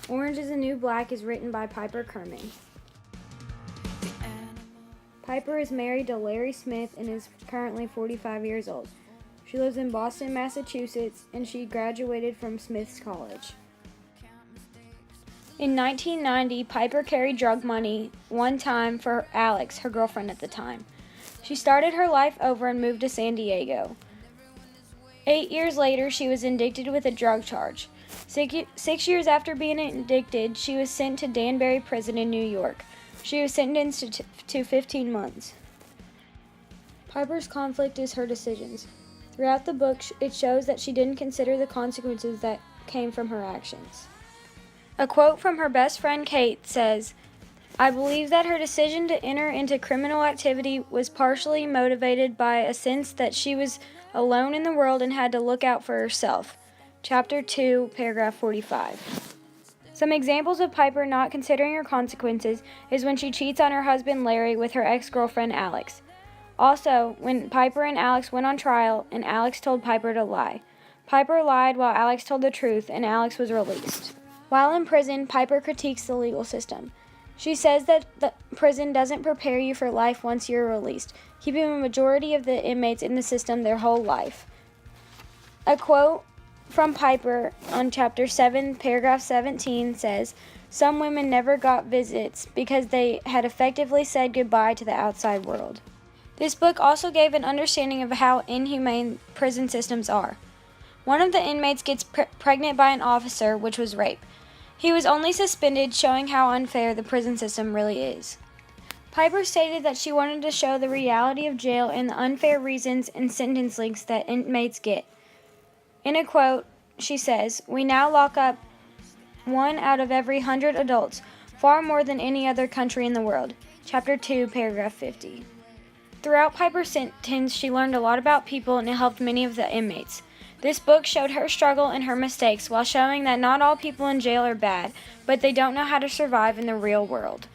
Orange is the New Black is written by Piper Kerman. Piper is married to Larry Smith and is currently 45 years old. She lives in Boston, Massachusetts, and she graduated from Smith's College. In 1990, Piper carried drug money one time for Alex, her girlfriend at the time. She started her life over and moved to San Diego. 8 years later, she was indicted with a drug charge. 6 years after being indicted, she was sent to Danbury Prison in New York. She was sentenced to 15 months. Piper's conflict is her decisions. Throughout the book, it shows that she didn't consider the consequences that came from her actions. A quote from her best friend Kate says, "I believe that her decision to enter into criminal activity was partially motivated by a sense that she was alone in the world and had to look out for herself." Chapter 2, paragraph 45. Some examples of Piper not considering her consequences is when she cheats on her husband Larry with her ex-girlfriend Alex. Also, when Piper and Alex went on trial and Alex told Piper to lie. Piper lied while Alex told the truth and Alex was released. While in prison, Piper critiques the legal system. She says that the prison doesn't prepare you for life once you're released, keeping a majority of the inmates in the system their whole life. A quote from Piper on Chapter 7, paragraph 17 says, "Some women never got visits because they had effectively said goodbye to the outside world." This book also gave an understanding of how inhumane prison systems are. One of the inmates gets pregnant by an officer, which was rape. He was only suspended, showing how unfair the prison system really is. Piper stated that she wanted to show the reality of jail and the unfair reasons and sentence lengths that inmates get. In a quote, she says, "We now lock up 1 out of every 100 adults, far more than any other country in the world." Chapter 2, paragraph 50. Throughout Piper's sentence, she learned a lot about people and it helped many of the inmates. This book showed her struggle and her mistakes while showing that not all people in jail are bad, but they don't know how to survive in the real world.